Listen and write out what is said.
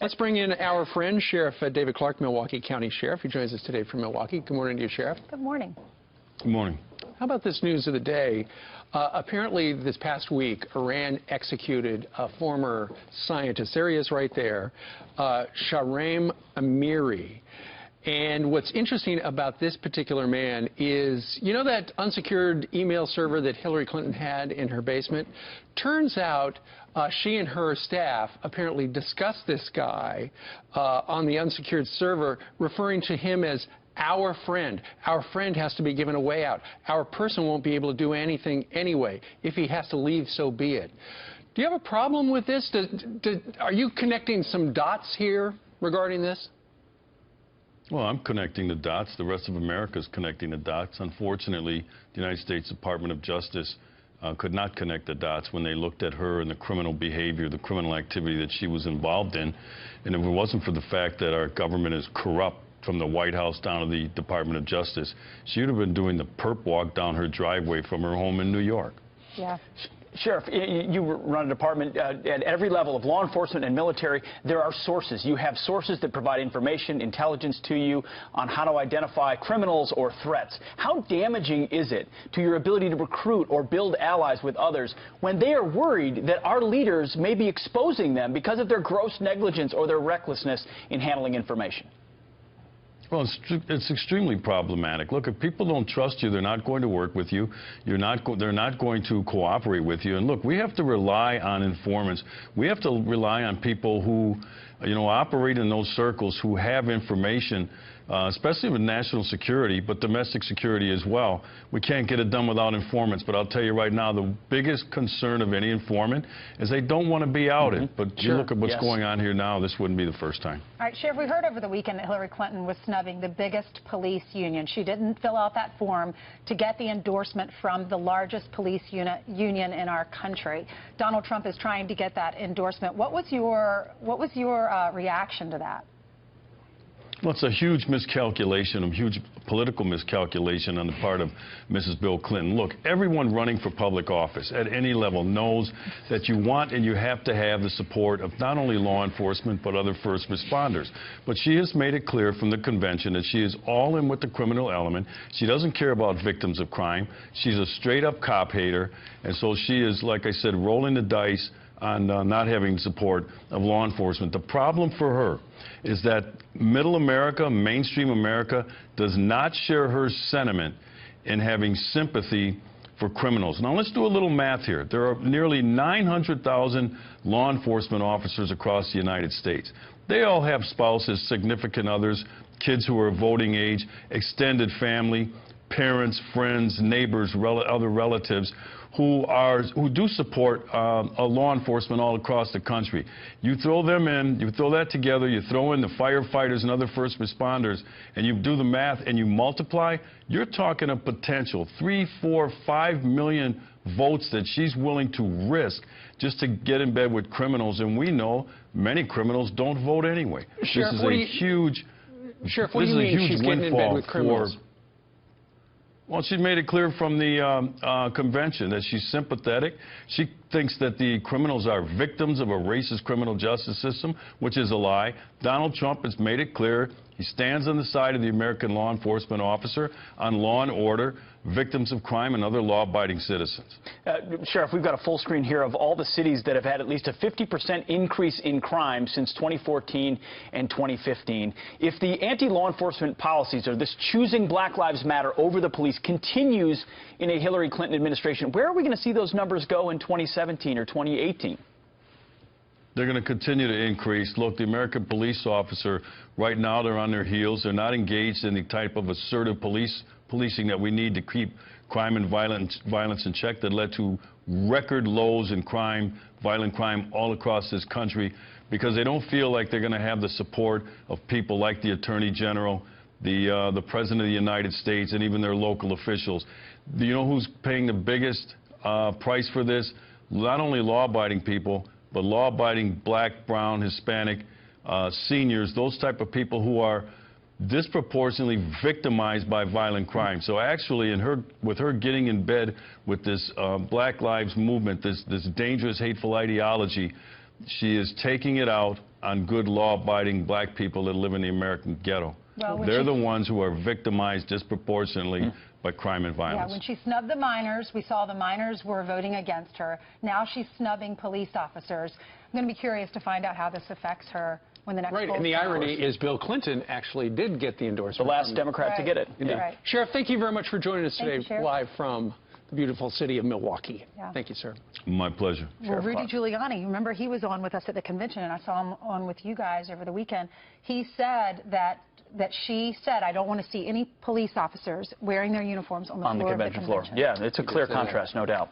Let's bring in our friend, Sheriff David Clarke, Milwaukee County Sheriff, who joins us today from Milwaukee. Good morning to you, Sheriff. Good morning. Good morning. How about this news of the day? Apparently, this past week, Iran executed a former scientist. There he is right there, Shahram Amiri. And what's interesting about this particular man is, you know that unsecured email server that Hillary Clinton had in her basement? Turns out she and her staff apparently discussed this guy on the unsecured server, referring to him as our friend. Our friend has to be given a way out. Our person won't be able to do anything anyway. If he has to leave, so be it. Do you have a problem with this? Are you connecting some dots here regarding this? Well, I'm connecting the dots. The rest of America is connecting the dots. Unfortunately, the United States Department of Justice could not connect the dots when they looked at her and the criminal behavior, the criminal activity that she was involved in. And if it wasn't for the fact that our government is corrupt, from the White House down to the Department of Justice, she would have been doing the perp walk down her driveway from her home in New York. Yeah. Sheriff, you run a department at every level of law enforcement and military. There are sources. You have sources that provide information, intelligence to you on how to identify criminals or threats. How damaging is it to your ability to recruit or build allies with others when they are worried that our leaders may be exposing them because of their gross negligence or their recklessness in handling information? Well, it's extremely problematic. Look, if people don't trust you, they're not going to work with you. They're not going to cooperate with you. And look, we have to rely on informants. We have to rely on people who, operate in those circles, who have information, especially with national security, but domestic security as well. We can't get it done without informants. But I'll tell you right now, the biggest concern of any informant is they don't want to be outed. But you look at what's going on here now, this wouldn't be the first time. All right, Sheriff, we heard over the weekend that Hillary Clinton was snubbing the biggest police union. She didn't fill out that form to get the endorsement from the largest police union in our country. Donald Trump is trying to get that endorsement. What was your reaction to that? Well, it's a huge miscalculation, a huge political miscalculation on the part of Mrs. Bill Clinton. Look, everyone running for public office at any level knows that you want and you have to have the support of not only law enforcement but other first responders. But she has made it clear from the convention that she is all in with the criminal element. She doesn't care about victims of crime. She's a straight-up cop hater, and so she is, like I said, rolling the dice on not having support of law enforcement. The problem for her is that middle America, mainstream America, does not share her sentiment in having sympathy for criminals. Now, let's do a little math here. There are nearly 900,000 law enforcement officers across the United States. They all have spouses, significant others, kids who are voting age, extended family, parents, friends, neighbors, other relatives who do support law enforcement all across the country. You throw them in, you throw that together, you throw in the firefighters and other first responders, and you do the math and you multiply, you're talking a potential 3, 4, 5 million votes that she's willing to risk just to get in bed with criminals. And we know many criminals don't vote anyway. Sheriff, this is a huge windfall for. Well, she made it clear from the convention that she's sympathetic. She thinks that the criminals are victims of a racist criminal justice system, which is a lie. Donald Trump has made it clear he stands on the side of the American law enforcement officer on law and order, victims of crime, and other law-abiding citizens. Sheriff, we've got a full screen here of all the cities that have had at least a 50% increase in crime since 2014 and 2015. If the anti-law enforcement policies, or this choosing Black Lives Matter over the police, continues in a Hillary Clinton administration, where are we going to see those numbers go in 2017 or 2018? They're going to continue to increase. Look, the American police officer, right now they're on their heels. They're not engaged in the type of assertive policing that we need to keep crime and violence in check that led to record lows in crime, violent crime all across this country, because they don't feel like they're going to have the support of people like the Attorney General, the President of the United States, and even their local officials. Do you know who's paying the biggest price for this? Not only law-abiding people, but law-abiding black, brown, Hispanic, seniors, those type of people who are disproportionately victimized by violent crime. So actually, with her getting in bed with this Black Lives movement, this dangerous, hateful ideology, she is taking it out on good law-abiding black people that live in the American ghetto. Well, they're the ones who are victimized disproportionately by crime and violence. Yeah, when she snubbed the minors, we saw the minors were voting against her. Now she's snubbing police officers. I'm going to be curious to find out how this affects her when the next Right, and the irony is Bill Clinton actually did get the endorsement. The last Democrat to get it. Yeah. Right. Sheriff, thank you very much for joining us today Sheriff. live from the beautiful city of Milwaukee. Yeah. Thank you, sir. My pleasure. Well, Rudy Giuliani, remember he was on with us at the convention, and I saw him on with you guys over the weekend. He said that she said, I don't want to see any police officers wearing their uniforms on the floor of the convention. Yeah, it's a clear contrast, no doubt.